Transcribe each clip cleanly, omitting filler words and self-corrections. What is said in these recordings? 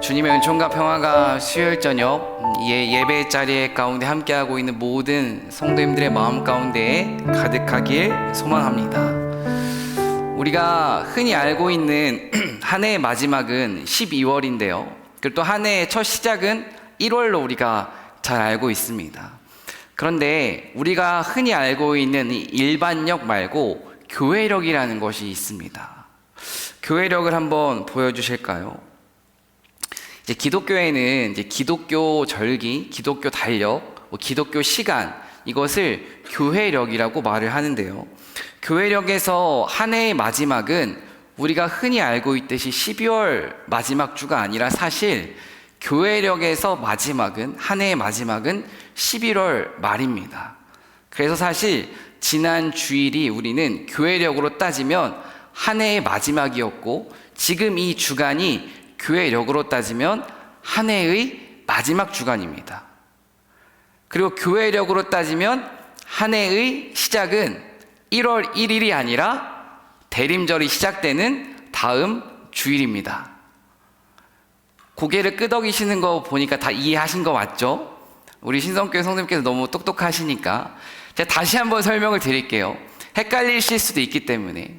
주님의 은총과 평화가 수요일 저녁 예배 자리에 가운데 함께하고 있는 모든 성도님들의 마음 가운데 가득하길 소망합니다. 우리가 흔히 알고 있는 한 해의 마지막은 12월인데요. 그리고 또 한 해의 첫 시작은 1월로 우리가 잘 알고 있습니다. 그런데 우리가 흔히 알고 있는 이 일반력 말고 교회력이라는 것이 있습니다. 교회력을 한번 보여주실까요? 이제 기독교에는 이제 기독교 절기, 기독교 달력, 기독교 시간, 이것을 교회력이라고 말을 하는데요. 교회력에서 한 해의 마지막은 우리가 흔히 알고 있듯이 12월 마지막 주가 아니라 사실 교회력에서 마지막은, 한 해의 마지막은 11월 말입니다. 그래서 사실 지난 주일이 우리는 교회력으로 따지면 한 해의 마지막이었고, 지금 이 주간이 교회력으로 따지면 한 해의 마지막 주간입니다. 그리고 교회력으로 따지면 한 해의 시작은 1월 1일이 아니라 대림절이 시작되는 다음 주일입니다. 고개를 끄덕이시는 거 보니까 다 이해하신 거 맞죠? 우리 신성교회 성도님께서 너무 똑똑하시니까 제가 다시 한번 설명을 드릴게요. 헷갈리실 수도 있기 때문에.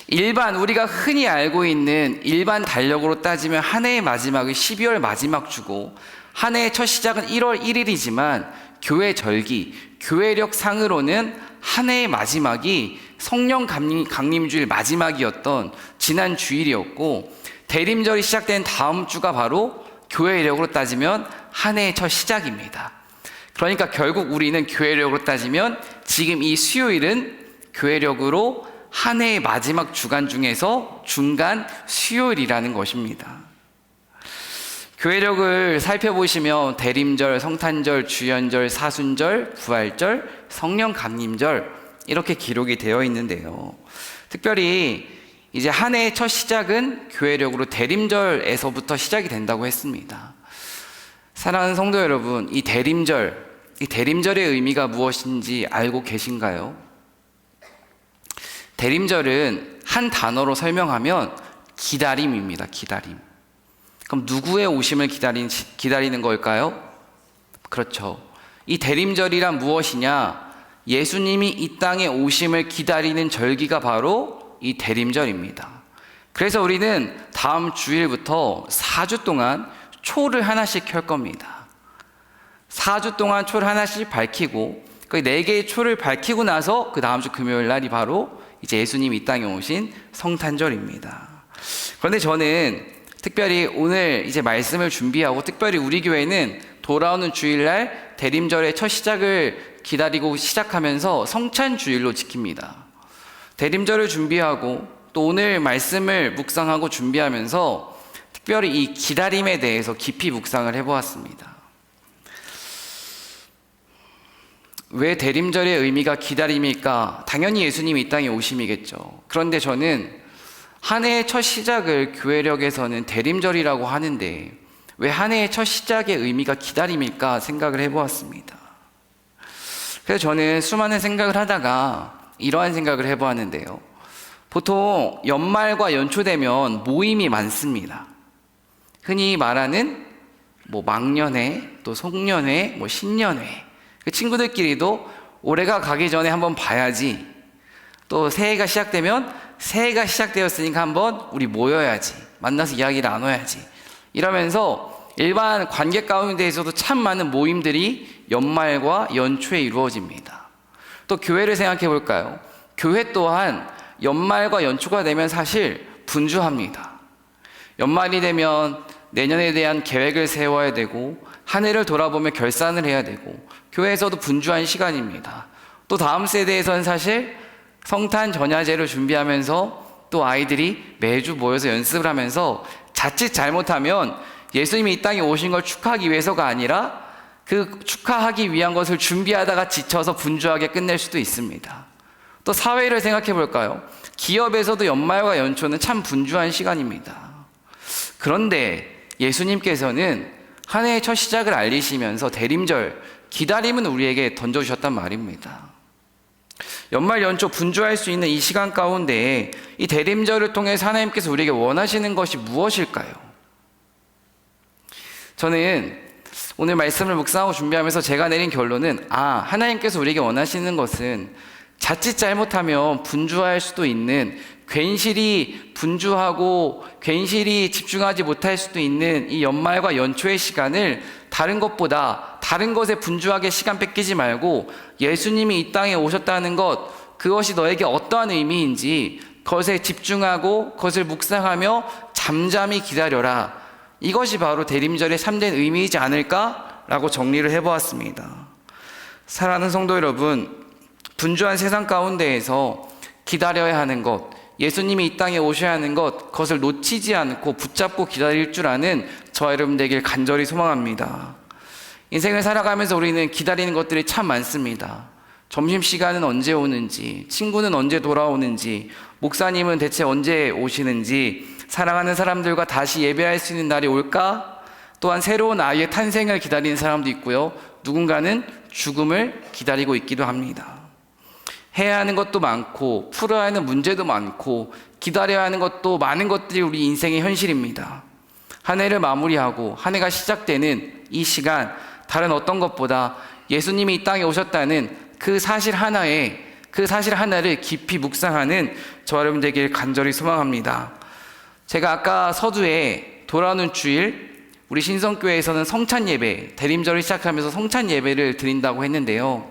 일반 우리가 흔히 알고 있는 일반 달력으로 따지면 한 해의 마지막은 12월 마지막 주고 한 해의 첫 시작은 1월 1일이지만 교회 절기, 교회력 상으로는 한 해의 마지막이 성령 강림주일 마지막이었던 지난 주일이었고, 대림절이 시작된 다음 주가 바로 교회력으로 따지면 한 해의 첫 시작입니다. 그러니까 결국 우리는 교회력으로 따지면 지금 이 수요일은 교회력으로 한 해의 마지막 주간 중에서 중간 수요일이라는 것입니다. 교회력을 살펴보시면 대림절, 성탄절, 주연절, 사순절, 부활절, 성령 강림절 이렇게 기록이 되어 있는데요. 특별히 이제 한 해의 첫 시작은 교회력으로 대림절에서부터 시작이 된다고 했습니다. 사랑하는 성도 여러분, 이 대림절의 의미가 무엇인지 알고 계신가요? 대림절은 한 단어로 설명하면 기다림입니다. 기다림. 그럼 누구의 오심을 기다리는 걸까요? 그렇죠. 이 대림절이란 무엇이냐? 예수님이 이 땅에 오심을 기다리는 절기가 바로 이 대림절입니다. 그래서 우리는 다음 주일부터 4주 동안 초를 하나씩 켤 겁니다. 4주 동안 초를 하나씩 밝히고 그 4개의 초를 밝히고 나서 그 다음 주 금요일 날이 바로 이제 예수님이 이 땅에 오신 성탄절입니다. 그런데 저는 특별히 오늘 이제 말씀을 준비하고 특별히 우리 교회는 돌아오는 주일날 대림절의 첫 시작을 기다리고 시작하면서 성찬주일로 지킵니다. 대림절을 준비하고 또 오늘 말씀을 묵상하고 준비하면서 특별히 이 기다림에 대해서 깊이 묵상을 해보았습니다. 왜 대림절의 의미가 기다림일까? 당연히 예수님이 이 땅에 오심이겠죠. 그런데 저는 한 해의 첫 시작을 교회력에서는 대림절이라고 하는데 왜 한 해의 첫 시작의 의미가 기다림일까 생각을 해보았습니다. 그래서 저는 수많은 생각을 하다가 이러한 생각을 해보았는데요. 보통 연말과 연초 되면 모임이 많습니다. 흔히 말하는 막년회, 또 송년회, 신년회. 그 친구들끼리도 올해가 가기 전에 한번 봐야지. 또 새해가 시작되면 새해가 시작되었으니까 한번 우리 모여야지. 만나서 이야기 나눠야지. 이러면서 일반 관계 가운데에서도 참 많은 모임들이 연말과 연초에 이루어집니다. 또 교회를 생각해 볼까요? 교회 또한 연말과 연초가 되면 사실 분주합니다. 연말이 되면 내년에 대한 계획을 세워야 되고 한 해를 돌아보며 결산을 해야 되고 교회에서도 분주한 시간입니다. 또 다음 세대에서는 사실 성탄 전야제를 준비하면서 또 아이들이 매주 모여서 연습을 하면서 자칫 잘못하면 예수님이 이 땅에 오신 걸 축하하기 위해서가 아니라 그 축하하기 위한 것을 준비하다가 지쳐서 분주하게 끝낼 수도 있습니다. 또 사회를 생각해 볼까요? 기업에서도 연말과 연초는 참 분주한 시간입니다. 그런데 예수님께서는 한 해의 첫 시작을 알리시면서 대림절, 기다림은 우리에게 던져주셨단 말입니다. 연말 연초 분주할 수 있는 이 시간 가운데 이 대림절을 통해서 하나님께서 우리에게 원하시는 것이 무엇일까요? 저는 오늘 말씀을 묵상하고 준비하면서 제가 내린 결론은 하나님께서 우리에게 원하시는 것은 자칫 잘못하면 분주할 수도 있는, 괜시리 분주하고 괜시리 집중하지 못할 수도 있는 이 연말과 연초의 시간을 다른 것보다, 다른 것에 분주하게 시간 뺏기지 말고 예수님이 이 땅에 오셨다는 것, 그것이 너에게 어떠한 의미인지 그것에 집중하고 그것을 묵상하며 잠잠히 기다려라. 이것이 바로 대림절의 참된 의미이지 않을까라고 정리를 해보았습니다. 사랑하는 성도 여러분, 분주한 세상 가운데에서 기다려야 하는 것, 예수님이 이 땅에 오셔야 하는 것, 그것을 놓치지 않고 붙잡고 기다릴 줄 아는 저와 여러분 되길 간절히 소망합니다. 인생을 살아가면서 우리는 기다리는 것들이 참 많습니다. 점심시간은 언제 오는지, 친구는 언제 돌아오는지, 목사님은 대체 언제 오시는지, 사랑하는 사람들과 다시 예배할 수 있는 날이 올까? 또한 새로운 아이의 탄생을 기다리는 사람도 있고요, 누군가는 죽음을 기다리고 있기도 합니다. 해야 하는 것도 많고 풀어야 하는 문제도 많고 기다려야 하는 것도 많은 것들이 우리 인생의 현실입니다. 한 해를 마무리하고 한 해가 시작되는 이 시간, 다른 어떤 것보다 예수님이 이 땅에 오셨다는 그 사실 하나를 깊이 묵상하는 저와 여러분 되길 간절히 소망합니다. 제가 아까 서두에 돌아오는 주일 우리 신성교회에서는 성찬 예배, 대림절을 시작하면서 성찬 예배를 드린다고 했는데요,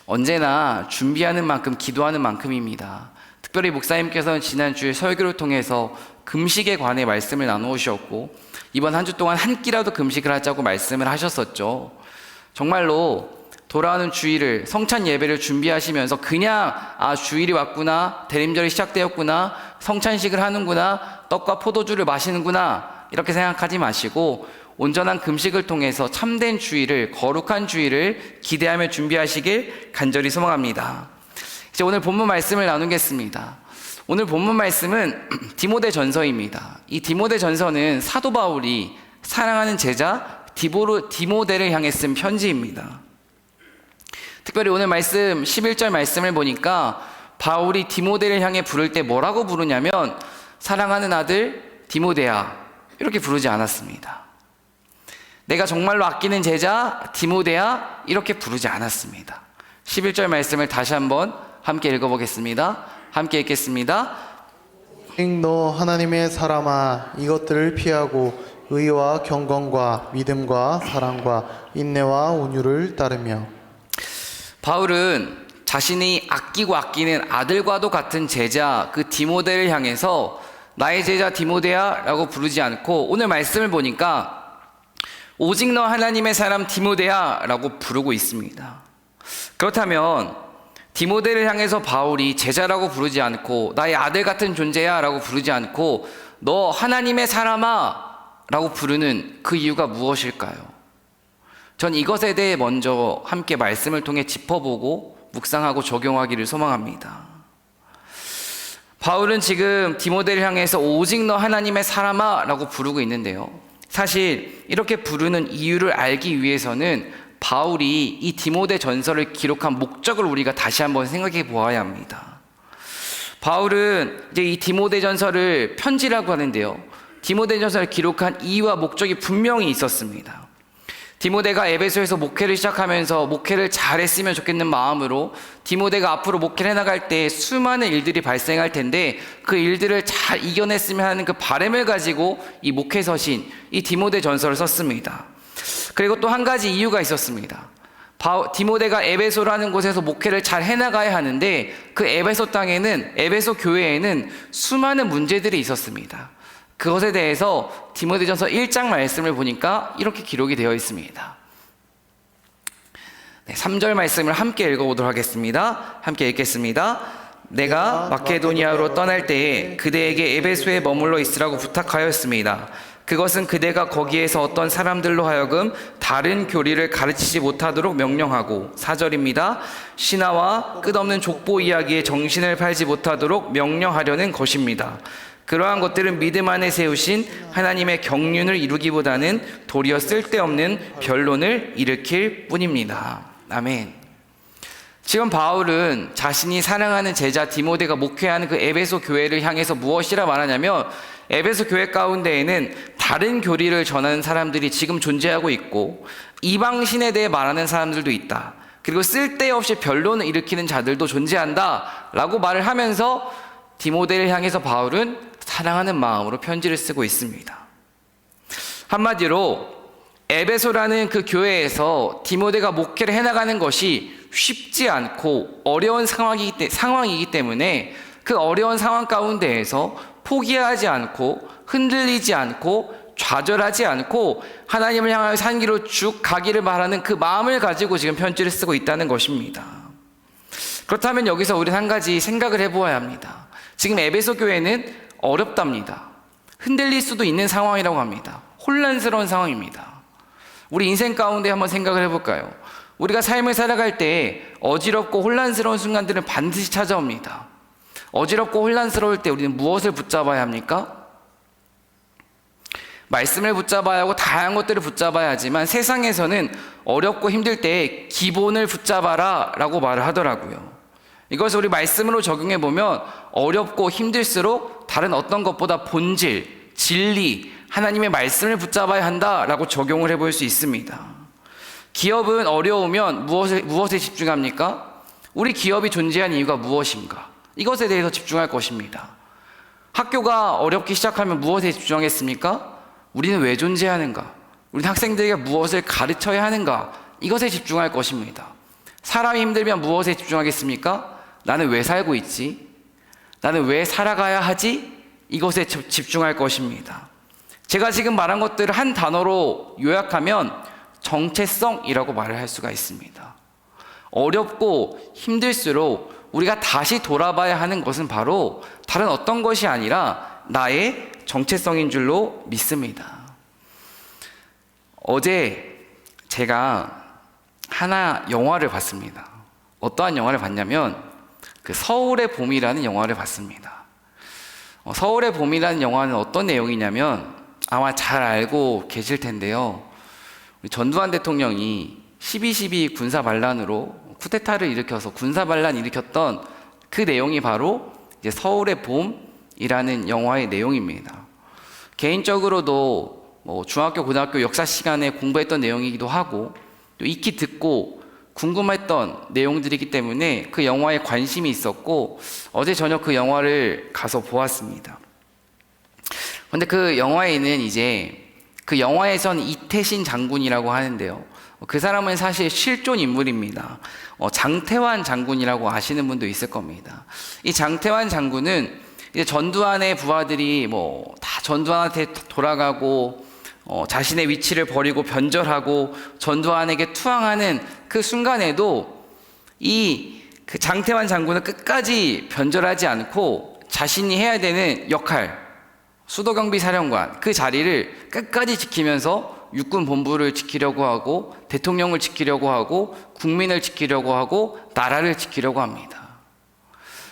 언제나 준비하는 만큼 기도하는 만큼입니다. 특별히 목사님께서는 지난주에 설교를 통해서 금식에 관해 말씀을 나누셨고, 이번 한 주 동안 한 끼라도 금식을 하자고 말씀을 하셨었죠. 정말로 돌아오는 주일을, 성찬 예배를 준비하시면서 그냥 주일이 왔구나, 대림절이 시작되었구나, 성찬식을 하는구나, 떡과 포도주를 마시는구나 이렇게 생각하지 마시고 온전한 금식을 통해서 참된 주일을, 거룩한 주일을 기대하며 준비하시길 간절히 소망합니다. 이제 오늘 본문 말씀을 나누겠습니다. 오늘 본문 말씀은 디모데 전서입니다. 이 디모데 전서는 사도 바울이 사랑하는 제자 디모데를 향해 쓴 편지입니다. 특별히 오늘 말씀 11절 말씀을 보니까 바울이 디모데를 향해 부를 때 뭐라고 부르냐면 사랑하는 아들 디모데야 이렇게 부르지 않았습니다. 내가 정말로 아끼는 제자 디모데야 이렇게 부르지 않았습니다. 11절 말씀을 다시 한번 함께 읽어보겠습니다. 함께 읽겠습니다. 너 하나님의 사람아, 이것들을 피하고 의와 경건과 믿음과 사랑과 인내와 온유를 따르며. 바울은 자신이 아끼고 아끼는 아들과도 같은 제자 그 디모데를 향해서 나의 제자 디모데야 라고 부르지 않고 오늘 말씀을 보니까 오직 너 하나님의 사람 디모데야 라고 부르고 있습니다. 그렇다면 디모데를 향해서 바울이 제자라고 부르지 않고 나의 아들 같은 존재야 라고 부르지 않고 너 하나님의 사람아 라고 부르는 그 이유가 무엇일까요? 전 이것에 대해 먼저 함께 말씀을 통해 짚어보고 묵상하고 적용하기를 소망합니다. 바울은 지금 디모데를 향해서 오직 너 하나님의 사람아 라고 부르고 있는데요, 사실 이렇게 부르는 이유를 알기 위해서는 바울이 이 디모데 전서를 기록한 목적을 우리가 다시 한번 생각해 보아야 합니다. 바울은 이제 이 디모데 전서를 편지라고 하는데요, 디모데 전서를 기록한 이유와 목적이 분명히 있었습니다. 디모데가 에베소에서 목회를 시작하면서 목회를 잘했으면 좋겠는 마음으로 디모데가 앞으로 목회를 해나갈 때 수많은 일들이 발생할 텐데 그 일들을 잘 이겨냈으면 하는 그 바람을 가지고 이 목회서신 이 디모데 전서를 썼습니다. 그리고 또 한 가지 이유가 있었습니다. 디모데가 에베소라는 곳에서 목회를 잘 해나가야 하는데 그 에베소 땅에는, 에베소 교회에는 수많은 문제들이 있었습니다. 그것에 대해서 디모데전서 1장 말씀을 보니까 이렇게 기록이 되어 있습니다. 3절 말씀을 함께 읽어보도록 하겠습니다. 함께 읽겠습니다. 내가 마케도니아로 떠날 때에 그대에게 에베소에 머물러 있으라고 부탁하였습니다. 그것은 그대가 거기에서 어떤 사람들로 하여금 다른 교리를 가르치지 못하도록 명령하고, 4절입니다. 신화와 끝없는 족보 이야기에 정신을 팔지 못하도록 명령하려는 것입니다. 그러한 것들은 믿음 안에 세우신 하나님의 경륜을 이루기보다는 도리어 쓸데없는 변론을 일으킬 뿐입니다. 아멘. 지금 바울은 자신이 사랑하는 제자 디모데가 목회하는 그 에베소 교회를 향해서 무엇이라 말하냐면 에베소 교회 가운데에는 다른 교리를 전하는 사람들이 지금 존재하고 있고 이방신에 대해 말하는 사람들도 있다. 그리고 쓸데없이 변론을 일으키는 자들도 존재한다 라고 말을 하면서 디모데를 향해서 바울은 사랑하는 마음으로 편지를 쓰고 있습니다. 한마디로 에베소라는 그 교회에서 디모데가 목회를 해나가는 것이 쉽지 않고 어려운 상황이기 때문에 그 어려운 상황 가운데에서 포기하지 않고 흔들리지 않고 좌절하지 않고 하나님을 향하여 산 길로 쭉 가기를 바라는 그 마음을 가지고 지금 편지를 쓰고 있다는 것입니다. 그렇다면 여기서 우리는 한 가지 생각을 해보아야 합니다. 지금 에베소 교회는 어렵답니다. 흔들릴 수도 있는 상황이라고 합니다. 혼란스러운 상황입니다. 우리 인생 가운데 한번 생각을 해볼까요? 우리가 삶을 살아갈 때 어지럽고 혼란스러운 순간들은 반드시 찾아옵니다. 어지럽고 혼란스러울 때 우리는 무엇을 붙잡아야 합니까? 말씀을 붙잡아야 하고 다양한 것들을 붙잡아야 하지만 세상에서는 어렵고 힘들 때 기본을 붙잡아라 라고 말을 하더라고요. 이것을 우리 말씀으로 적용해 보면 어렵고 힘들수록 다른 어떤 것보다 본질, 진리, 하나님의 말씀을 붙잡아야 한다라고 적용을 해볼 수 있습니다. 기업은 어려우면 무엇에 집중합니까? 우리 기업이 존재한 이유가 무엇인가? 이것에 대해서 집중할 것입니다. 학교가 어렵기 시작하면 무엇에 집중하겠습니까? 우리는 왜 존재하는가? 우리는 학생들에게 무엇을 가르쳐야 하는가? 이것에 집중할 것입니다. 사람이 힘들면 무엇에 집중하겠습니까? 나는 왜 살고 있지? 나는 왜 살아가야 하지? 이것에 집중할 것입니다. 제가 지금 말한 것들을 한 단어로 요약하면 정체성이라고 말을 할 수가 있습니다. 어렵고 힘들수록 우리가 다시 돌아봐야 하는 것은 바로 다른 어떤 것이 아니라 나의 정체성인 줄로 믿습니다. 어제 제가 하나 영화를 봤습니다. 어떠한 영화를 봤냐면 그 서울의 봄이라는 영화를 봤습니다. 서울의 봄이라는 영화는 어떤 내용이냐면 아마 잘 알고 계실 텐데요. 우리 전두환 대통령이 12.12 군사반란으로 쿠데타를 일으켜서 군사반란 일으켰던 그 내용이 바로 이제 서울의 봄이라는 영화의 내용입니다. 개인적으로도 뭐 중학교, 고등학교 역사 시간에 공부했던 내용이기도 하고 또 익히 듣고 궁금했던 내용들이기 때문에 그 영화에 관심이 있었고 어제 저녁 그 영화를 가서 보았습니다. 근데 그 영화에는 이제 그 영화에선 이태신 장군이라고 하는데요. 그 사람은 사실 실존 인물입니다. 장태환 장군이라고 아시는 분도 있을 겁니다. 이 장태환 장군은 이제 전두환의 부하들이 뭐 다 전두환한테 돌아가고 자신의 위치를 버리고 변절하고 전두환에게 투항하는 그 순간에도 그 장태환 장군은 끝까지 변절하지 않고 자신이 해야 되는 역할, 수도경비사령관 그 자리를 끝까지 지키면서 육군 본부를 지키려고 하고 대통령을 지키려고 하고 국민을 지키려고 하고 나라를 지키려고 합니다.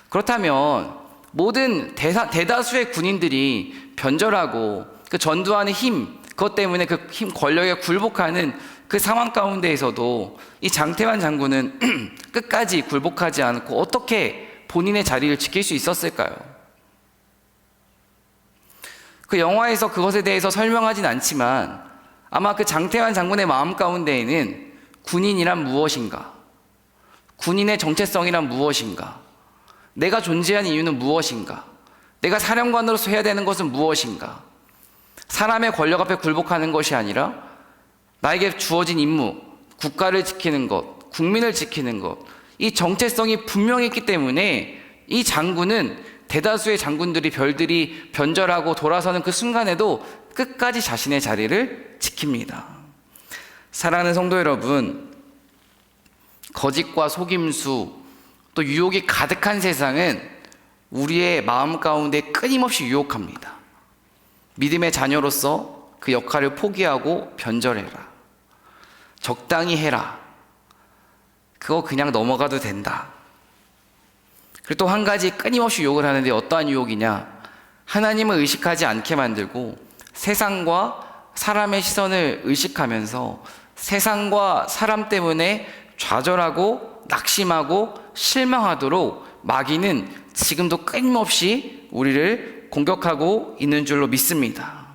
그렇다면 모든 대다수의 군인들이 변절하고 그 전두환의 힘, 그것 때문에 그 힘 권력에 굴복하는 그 상황 가운데에서도 이 장태환 장군은 끝까지 굴복하지 않고 어떻게 본인의 자리를 지킬 수 있었을까요? 그 영화에서 그것에 대해서 설명하진 않지만 아마 그 장태환 장군의 마음 가운데에는 군인이란 무엇인가? 군인의 정체성이란 무엇인가? 내가 존재하는 이유는 무엇인가? 내가 사령관으로서 해야 되는 것은 무엇인가? 사람의 권력 앞에 굴복하는 것이 아니라 나에게 주어진 임무, 국가를 지키는 것, 국민을 지키는 것, 이 정체성이 분명히 있기 때문에 이 장군은 대다수의 장군들이 별들이 변절하고 돌아서는 그 순간에도 끝까지 자신의 자리를 지킵니다. 사랑하는 성도 여러분, 거짓과 속임수 또 유혹이 가득한 세상은 우리의 마음 가운데 끊임없이 유혹합니다. 믿음의 자녀로서 그 역할을 포기하고 변절해라. 적당히 해라. 그거 그냥 넘어가도 된다. 그리고 또 한 가지 끊임없이 유혹을 하는데 어떠한 유혹이냐? 하나님을 의식하지 않게 만들고 세상과 사람의 시선을 의식하면서 세상과 사람 때문에 좌절하고 낙심하고 실망하도록 마귀는 지금도 끊임없이 우리를 공격하고 있는 줄로 믿습니다.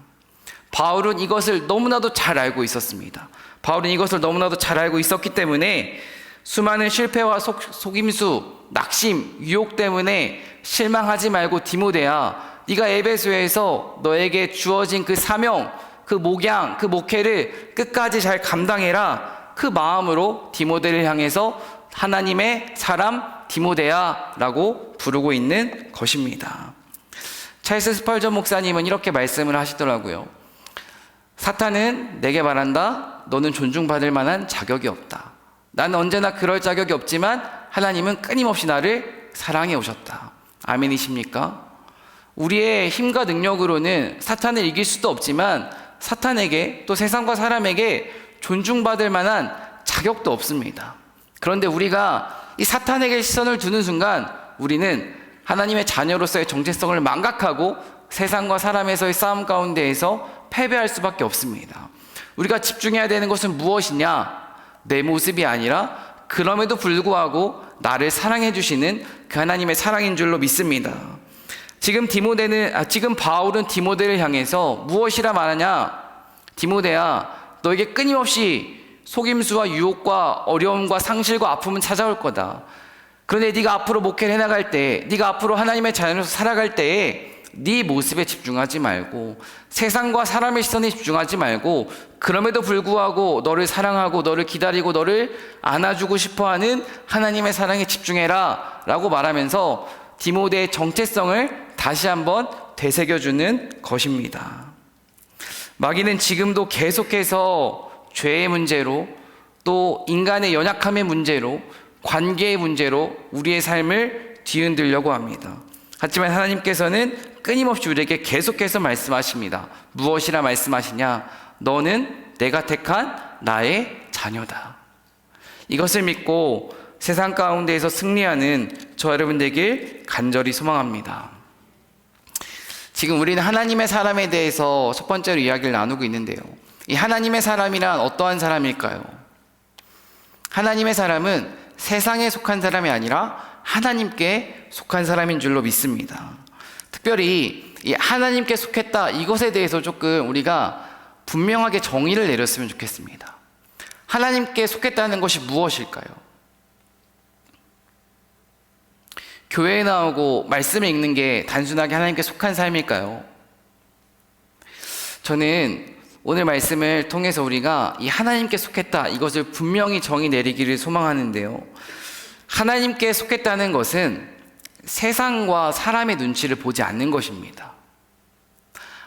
바울은 이것을 너무나도 잘 알고 있었습니다. 바울은 이것을 너무나도 잘 알고 있었기 때문에 수많은 실패와 속임수, 낙심, 유혹 때문에 실망하지 말고 디모데야, 네가 에베소에서 너에게 주어진 그 사명, 그 목양, 그 목회를 끝까지 잘 감당해라. 그 마음으로 디모데를 향해서 하나님의 사람 디모데야 라고 부르고 있는 것입니다. 찰스 스펄전 목사님은 이렇게 말씀을 하시더라고요. 사탄은 내게 말한다. 너는 존중받을 만한 자격이 없다. 나는 언제나 그럴 자격이 없지만 하나님은 끊임없이 나를 사랑해 오셨다. 아멘이십니까? 우리의 힘과 능력으로는 사탄을 이길 수도 없지만 사탄에게 또 세상과 사람에게 존중받을 만한 자격도 없습니다. 그런데 우리가 이 사탄에게 시선을 두는 순간 우리는 하나님의 자녀로서의 정체성을 망각하고 세상과 사람에서의 싸움 가운데에서 패배할 수밖에 없습니다. 우리가 집중해야 되는 것은 무엇이냐? 내 모습이 아니라 그럼에도 불구하고 나를 사랑해 주시는 그 하나님의 사랑인 줄로 믿습니다. 지금 바울은 디모데를 향해서 무엇이라 말하냐? 디모데야, 너에게 끊임없이 속임수와 유혹과 어려움과 상실과 아픔은 찾아올 거다. 그런데 네가 앞으로 목회를 해나갈 때, 네가 앞으로 하나님의 자녀로서 살아갈 때에 네 모습에 집중하지 말고 세상과 사람의 시선에 집중하지 말고 그럼에도 불구하고 너를 사랑하고 너를 기다리고 너를 안아주고 싶어하는 하나님의 사랑에 집중해라 라고 말하면서 디모데의 정체성을 다시 한번 되새겨주는 것입니다. 마귀는 지금도 계속해서 죄의 문제로 또 인간의 연약함의 문제로 관계의 문제로 우리의 삶을 뒤흔들려고 합니다. 하지만 하나님께서는 끊임없이 우리에게 계속해서 말씀하십니다. 무엇이라 말씀하시냐? 너는 내가 택한 나의 자녀다. 이것을 믿고 세상 가운데에서 승리하는 저 여러분 되길 간절히 소망합니다. 지금 우리는 하나님의 사람에 대해서 첫 번째로 이야기를 나누고 있는데요. 이 하나님의 사람이란 어떠한 사람일까요? 하나님의 사람은 세상에 속한 사람이 아니라 하나님께 속한 사람인 줄로 믿습니다. 특별히 이 하나님께 속했다 이것에 대해서 조금 우리가 분명하게 정의를 내렸으면 좋겠습니다. 하나님께 속했다는 것이 무엇일까요? 교회에 나오고 말씀을 읽는 게 단순하게 하나님께 속한 삶일까요? 저는 오늘 말씀을 통해서 우리가 이 하나님께 속했다 이것을 분명히 정의 내리기를 소망하는데요. 하나님께 속했다는 것은 세상과 사람의 눈치를 보지 않는 것입니다.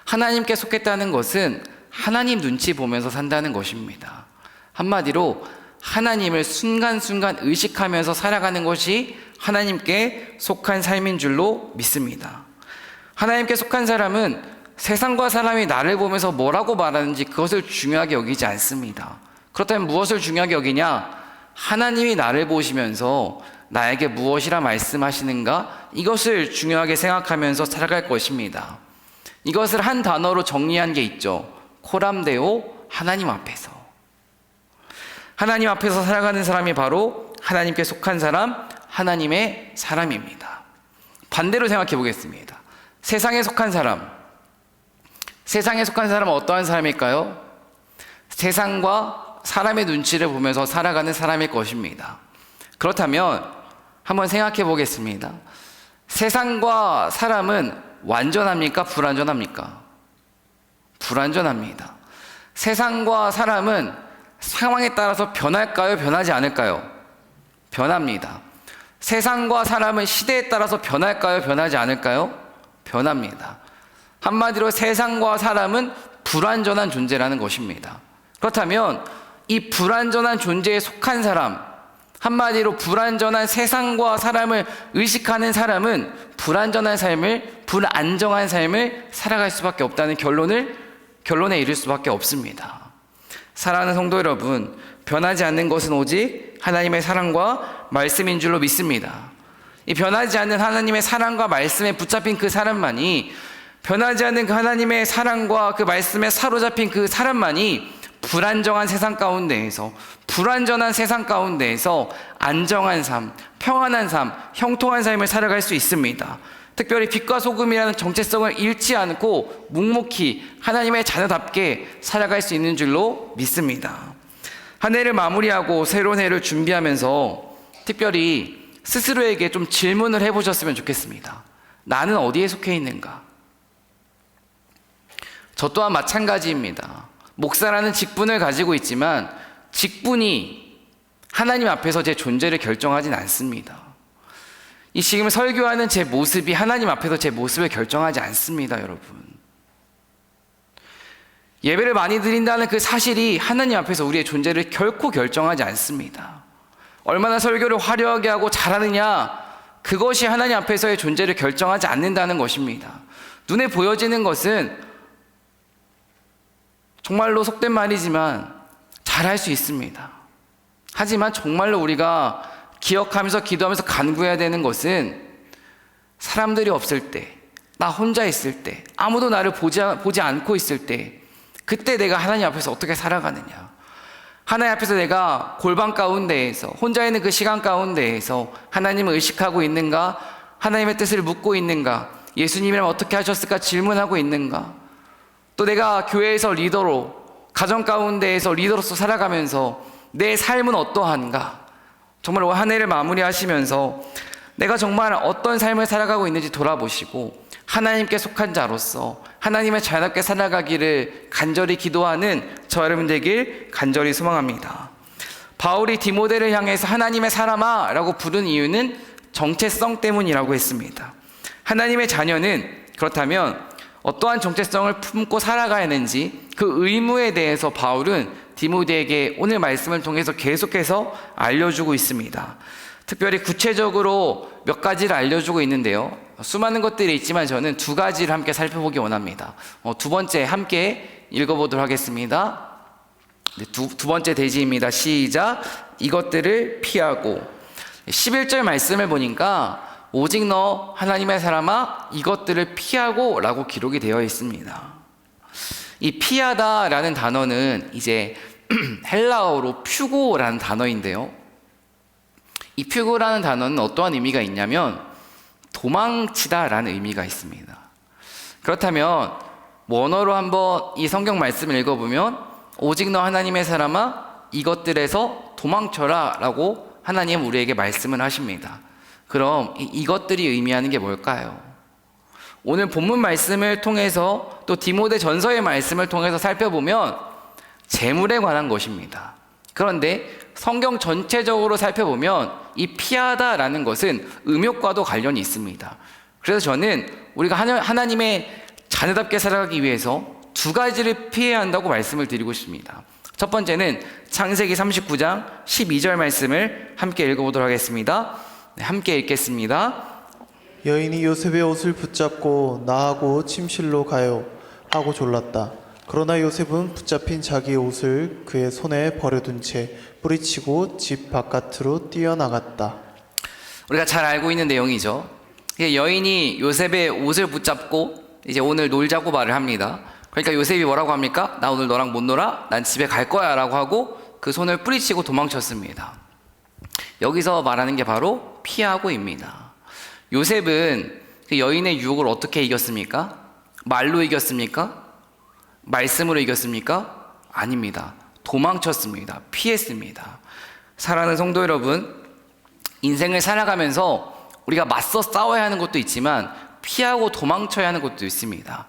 하나님께 속했다는 것은 하나님 눈치 보면서 산다는 것입니다. 한마디로 하나님을 순간순간 의식하면서 살아가는 것이 하나님께 속한 삶인 줄로 믿습니다. 하나님께 속한 사람은 세상과 사람이 나를 보면서 뭐라고 말하는지 그것을 중요하게 여기지 않습니다. 그렇다면 무엇을 중요하게 여기냐? 하나님이 나를 보시면서 나에게 무엇이라 말씀하시는가? 이것을 중요하게 생각하면서 살아갈 것입니다. 이것을 한 단어로 정리한 게 있죠. 코람데오, 하나님 앞에서. 하나님 앞에서 살아가는 사람이 바로 하나님께 속한 사람, 하나님의 사람입니다. 반대로 생각해 보겠습니다. 세상에 속한 사람. 세상에 속한 사람은 어떠한 사람일까요? 세상과 사람의 눈치를 보면서 살아가는 사람일 것입니다. 그렇다면 한번 생각해 보겠습니다. 세상과 사람은 완전합니까? 불완전합니까? 불완전합니다. 세상과 사람은 상황에 따라서 변할까요? 변하지 않을까요? 변합니다. 세상과 사람은 시대에 따라서 변할까요? 변하지 않을까요? 변합니다. 한마디로 세상과 사람은 불완전한 존재라는 것입니다. 그렇다면 이 불완전한 존재에 속한 사람, 한마디로 불완전한 세상과 사람을 의식하는 사람은 불완전한 삶을, 불안정한 삶을 살아갈 수밖에 없다는 결론에 이를 수밖에 없습니다. 사랑하는 성도 여러분, 변하지 않는 것은 오직 하나님의 사랑과 말씀인 줄로 믿습니다. 이 변하지 않는 하나님의 사랑과 말씀에 붙잡힌 그 사람만이, 변하지 않는 그 하나님의 사랑과 그 말씀에 사로잡힌 그 사람만이 불안정한 세상 가운데에서, 불완전한 세상 가운데에서 안정한 삶, 평안한 삶, 형통한 삶을 살아갈 수 있습니다. 특별히 빛과 소금이라는 정체성을 잃지 않고 묵묵히 하나님의 자녀답게 살아갈 수 있는 줄로 믿습니다. 한 해를 마무리하고 새로운 해를 준비하면서 특별히 스스로에게 좀 질문을 해보셨으면 좋겠습니다. 나는 어디에 속해 있는가? 저 또한 마찬가지입니다. 목사라는 직분을 가지고 있지만 직분이 하나님 앞에서 제 존재를 결정하진 않습니다. 이 지금 설교하는 제 모습이 하나님 앞에서 제 모습을 결정하지 않습니다, 여러분. 예배를 많이 드린다는 그 사실이 하나님 앞에서 우리의 존재를 결코 결정하지 않습니다. 얼마나 설교를 화려하게 하고 잘하느냐, 그것이 하나님 앞에서의 존재를 결정하지 않는다는 것입니다. 눈에 보여지는 것은 정말로 속된 말이지만 잘할 수 있습니다. 하지만 정말로 우리가 기억하면서 기도하면서 간구해야 되는 것은 사람들이 없을 때, 나 혼자 있을 때, 아무도 나를 보지 않고 있을 때, 그때 내가 하나님 앞에서 어떻게 살아가느냐, 하나님 앞에서 내가 골방 가운데에서 혼자 있는 그 시간 가운데에서 하나님을 의식하고 있는가, 하나님의 뜻을 묻고 있는가, 예수님이라면 어떻게 하셨을까 질문하고 있는가, 또 내가 교회에서 리더로, 가정 가운데에서 리더로서 살아가면서 내 삶은 어떠한가, 정말 한 해를 마무리하시면서 내가 정말 어떤 삶을 살아가고 있는지 돌아보시고 하나님께 속한 자로서 하나님의 자녀답게 살아가기를 간절히 기도하는 저 여러분 되길 간절히 소망합니다. 바울이 디모데를 향해서 하나님의 사람아 라고 부른 이유는 정체성 때문이라고 했습니다. 하나님의 자녀는 그렇다면 어떠한 정체성을 품고 살아가야 하는지 그 의무에 대해서 바울은 디모데에게 오늘 말씀을 통해서 계속해서 알려주고 있습니다. 특별히 구체적으로 몇 가지를 알려주고 있는데요. 수많은 것들이 있지만 저는 두 가지를 함께 살펴보기 원합니다. 두 번째 함께 읽어보도록 하겠습니다. 두 번째 대지입니다. 시작. 이것들을 피하고. 11절 말씀을 보니까 오직 너 하나님의 사람아 이것들을 피하고 라고 기록이 되어 있습니다. 이 피하다 라는 단어는 이제 헬라어로 퓨고라는 단어인데요. 이 퓨고라는 단어는 어떠한 의미가 있냐면 도망치다 라는 의미가 있습니다. 그렇다면 원어로 한번 이 성경 말씀을 읽어보면 오직 너 하나님의 사람아 이것들에서 도망쳐라 라고 하나님 우리에게 말씀을 하십니다. 그럼 이것들이 의미하는 게 뭘까요? 오늘 본문 말씀을 통해서 또 디모데 전서의 말씀을 통해서 살펴보면 재물에 관한 것입니다. 그런데 성경 전체적으로 살펴보면 이 피하다라는 것은 음욕과도 관련이 있습니다. 그래서 저는 우리가 하나님의 자녀답게 살아가기 위해서 두 가지를 피해야 한다고 말씀을 드리고 싶습니다. 첫 번째는 창세기 39장 12절 말씀을 함께 읽어보도록 하겠습니다. 네, 함께 읽겠습니다. 여인이 요셉의 옷을 붙잡고 나하고 침실로 가요 하고 졸랐다. 그러나 요셉은 붙잡힌 자기의 옷을 그의 손에 버려둔 채 뿌리치고 집 바깥으로 뛰어나갔다. 우리가 잘 알고 있는 내용이죠. 여인이 요셉의 옷을 붙잡고 이제 오늘 놀자고 말을 합니다. 그러니까 요셉이 뭐라고 합니까? 나 오늘 너랑 못 놀아? 난 집에 갈 거야 라고 하고 그 손을 뿌리치고 도망쳤습니다. 여기서 말하는 게 바로 피하고입니다. 요셉은 그 여인의 유혹을 어떻게 이겼습니까? 말로 이겼습니까? 말씀으로 이겼습니까? 아닙니다. 도망쳤습니다. 피했습니다. 사랑하는 성도 여러분, 인생을 살아가면서 우리가 맞서 싸워야 하는 것도 있지만 피하고 도망쳐야 하는 것도 있습니다.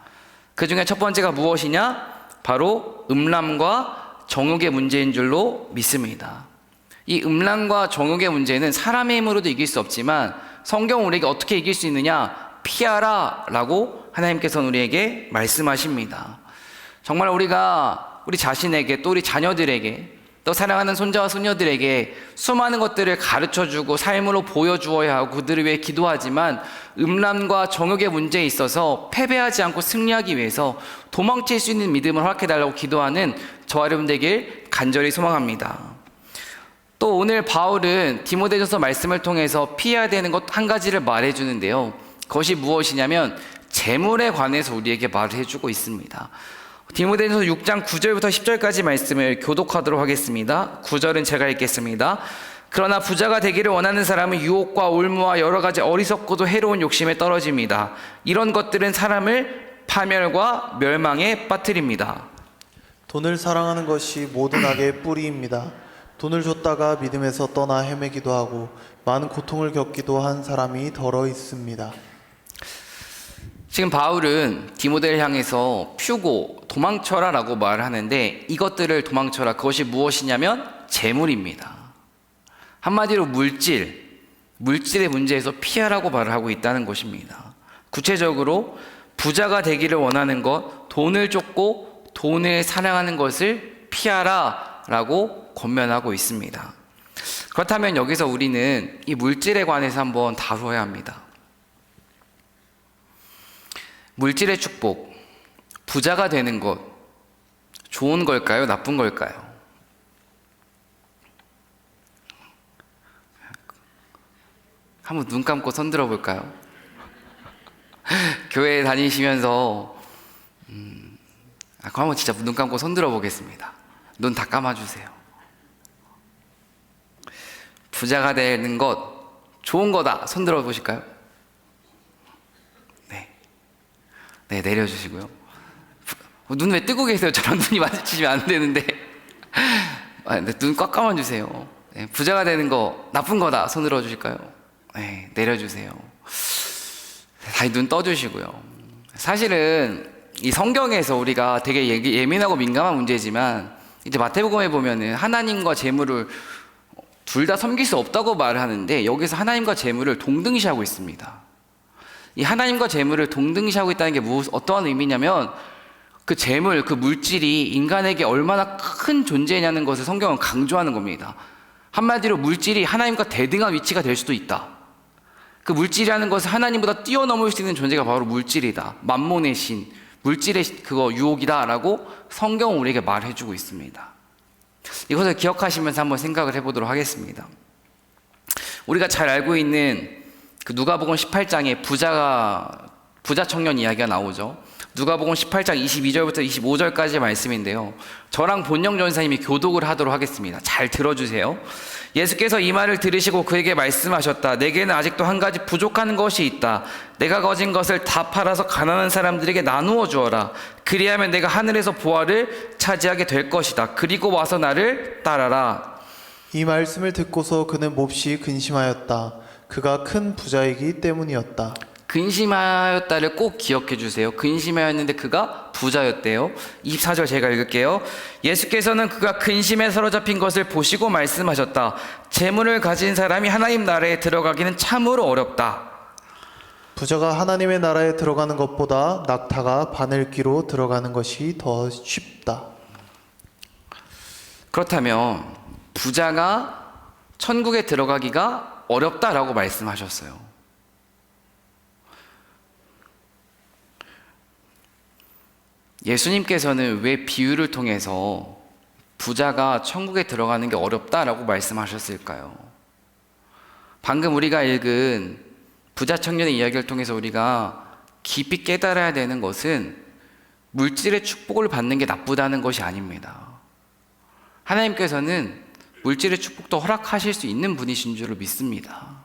그 중에 첫 번째가 무엇이냐? 바로 음란과 정욕의 문제인 줄로 믿습니다. 이 음란과 정욕의 문제는 사람의 힘으로도 이길 수 없지만 성경 우리에게 어떻게 이길 수 있느냐? 피하라 라고 하나님께서는 우리에게 말씀하십니다. 정말 우리가 우리 자신에게 또 우리 자녀들에게 또 사랑하는 손자와 손녀들에게 수많은 것들을 가르쳐주고 삶으로 보여주어야 하고 그들을 위해 기도하지만 음란과 정욕의 문제에 있어서 패배하지 않고 승리하기 위해서 도망칠 수 있는 믿음을 허락해달라고 기도하는 저와 여러분 되길 간절히 소망합니다. 또 오늘 바울은 디모데전서 말씀을 통해서 피해야 되는 것 한 가지를 말해주는데요. 그것이 무엇이냐면 재물에 관해서 우리에게 말을 해주고 있습니다. 디모데전서 6장 9절부터 10절까지 말씀을 교독하도록 하겠습니다. 9절은 제가 읽겠습니다. 그러나 부자가 되기를 원하는 사람은 유혹과 올무와 여러 가지 어리석고도 해로운 욕심에 떨어집니다. 이런 것들은 사람을 파멸과 멸망에 빠뜨립니다. 돈을 사랑하는 것이 모든 악의 뿌리입니다. 돈을 줬다가 믿음에서 떠나 헤매기도 하고 많은 고통을 겪기도 한 사람이 더러 있습니다. 지금 바울은 디모데를 향해서 퓨고, 도망쳐라 라고 말을 하는데, 이것들을 도망쳐라, 그것이 무엇이냐면 재물입니다. 한마디로 물질의 문제에서 피하라고 말을 하고 있다는 것입니다. 구체적으로 부자가 되기를 원하는 것, 돈을 쫓고 돈을 사랑하는 것을 피하라 라고 권면하고 있습니다. 그렇다면 여기서 우리는 이 물질에 관해서 한번 다루어야 합니다. 물질의 축복, 부자가 되는 것, 좋은 걸까요? 나쁜 걸까요? 한번 눈 감고 손 들어볼까요? 교회 다니시면서 그럼 한번 진짜 눈 감고 손 들어보겠습니다. 눈 다 감아주세요. 부자가 되는 것 좋은 거다, 손 들어보실까요? 네, 내려주시고요. 눈 왜 뜨고 계세요? 저랑 눈이 마주치시면 안 되는데. 눈 꽉 감아주세요. 네, 부자가 되는 거 나쁜 거다, 손 들어주실까요? 네, 내려주세요. 다시 눈 떠주시고요. 사실은 이 성경에서 우리가 되게 예민하고 민감한 문제지만, 이제 마태복음에 보면은 하나님과 재물을 둘 다 섬길 수 없다고 말을 하는데, 여기서 하나님과 재물을 동등시하고 있습니다. 이 하나님과 재물을 동등시하고 있다는 게 어떠한 의미냐면, 그 재물, 그 물질이 인간에게 얼마나 큰 존재냐는 것을 성경은 강조하는 겁니다. 한마디로 물질이 하나님과 대등한 위치가 될 수도 있다. 그 물질이라는 것은 하나님보다 뛰어넘을 수 있는 존재가 바로 물질이다. 만몬의 신, 물질의 그거 유혹이다 라고 성경은 우리에게 말해주고 있습니다. 이것을 기억하시면서 한번 생각을 해보도록 하겠습니다. 우리가 잘 알고 있는 그 누가복음 18장에 부자 청년 이야기가 나오죠. 누가복음 18장 22절부터 25절까지의 말씀인데요, 저랑 본영 전사님이 교독을 하도록 하겠습니다. 잘 들어주세요. 예수께서 이 말을 들으시고 그에게 말씀하셨다. 내게는 아직도 한 가지 부족한 것이 있다. 내가 가진 것을 다 팔아서 가난한 사람들에게 나누어 주어라. 그리하면 내가 하늘에서 보화를 차지하게 될 것이다. 그리고 와서 나를 따라라. 이 말씀을 듣고서 그는 몹시 근심하였다. 그가 큰 부자이기 때문이었다. 근심하였다를 꼭 기억해 주세요. 근심하였는데 그가 부자였대요. 24절 제가 읽을게요. 예수께서는 그가 근심에 사로잡힌 것을 보시고 말씀하셨다. 재물을 가진 사람이 하나님 나라에 들어가기는 참으로 어렵다. 부자가 하나님의 나라에 들어가는 것보다 낙타가 바늘귀로 들어가는 것이 더 쉽다. 그렇다면 부자가 천국에 들어가기가 어렵다라고 말씀하셨어요. 예수님께서는 왜 비유를 통해서 부자가 천국에 들어가는 게 어렵다라고 말씀하셨을까요? 방금 우리가 읽은 부자 청년의 이야기를 통해서 우리가 깊이 깨달아야 되는 것은 물질의 축복을 받는 게 나쁘다는 것이 아닙니다. 하나님께서는 물질의 축복도 허락하실 수 있는 분이신 줄을 믿습니다.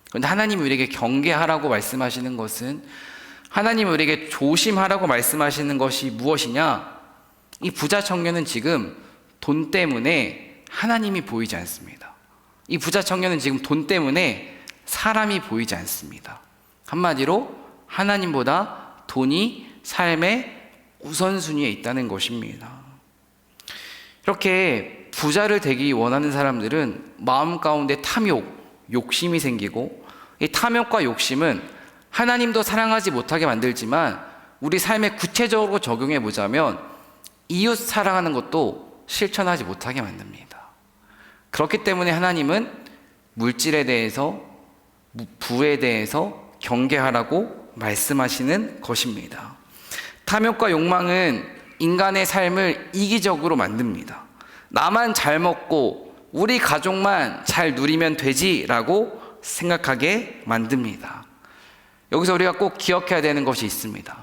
그런데 하나님이 우리에게 경계하라고 말씀하시는 것은, 하나님이 우리에게 조심하라고 말씀하시는 것이 무엇이냐? 이 부자 청년은 지금 돈 때문에 하나님이 보이지 않습니다. 이 부자 청년은 지금 돈 때문에 사람이 보이지 않습니다. 한마디로 하나님보다 돈이 삶의 우선순위에 있다는 것입니다. 이렇게 부자를 되기 원하는 사람들은 마음 가운데 탐욕, 욕심이 생기고, 이 탐욕과 욕심은 하나님도 사랑하지 못하게 만들지만 우리 삶에 구체적으로 적용해 보자면 이웃 사랑하는 것도 실천하지 못하게 만듭니다. 그렇기 때문에 하나님은 물질에 대해서, 부에 대해서 경계하라고 말씀하시는 것입니다. 탐욕과 욕망은 인간의 삶을 이기적으로 만듭니다. 나만 잘 먹고 우리 가족만 잘 누리면 되지라고 생각하게 만듭니다. 여기서 우리가 꼭 기억해야 되는 것이 있습니다.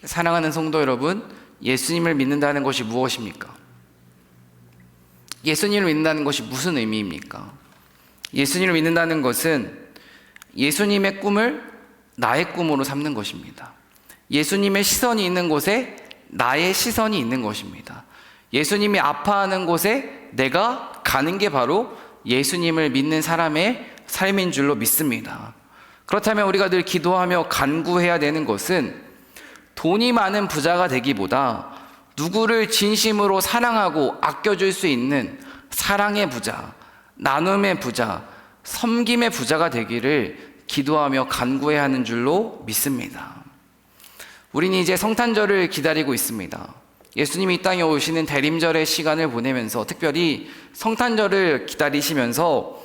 사랑하는 성도 여러분, 예수님을 믿는다는 것이 무엇입니까? 예수님을 믿는다는 것이 무슨 의미입니까? 예수님을 믿는다는 것은 예수님의 꿈을 나의 꿈으로 삼는 것입니다. 예수님의 시선이 있는 곳에 나의 시선이 있는 것입니다. 예수님이 아파하는 곳에 내가 가는 게 바로 예수님을 믿는 사람의 삶인 줄로 믿습니다. 그렇다면 우리가 늘 기도하며 간구해야 되는 것은 돈이 많은 부자가 되기보다 누구를 진심으로 사랑하고 아껴줄 수 있는 사랑의 부자, 나눔의 부자, 섬김의 부자가 되기를 기도하며 간구해야 하는 줄로 믿습니다. 우리는 이제 성탄절을 기다리고 있습니다. 예수님이 이 땅에 오시는 대림절의 시간을 보내면서 특별히 성탄절을 기다리시면서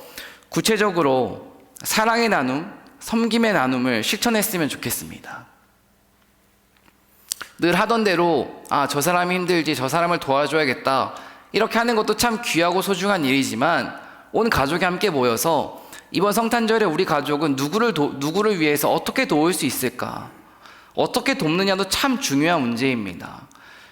구체적으로 사랑의 나눔, 섬김의 나눔을 실천했으면 좋겠습니다. 늘 하던 대로 저 사람이 힘들지 저 사람을 도와줘야겠다 이렇게 하는 것도 참 귀하고 소중한 일이지만 온 가족이 함께 모여서 이번 성탄절에 우리 가족은 누구를 위해서 어떻게 도울 수 있을까, 어떻게 돕느냐도 참 중요한 문제입니다.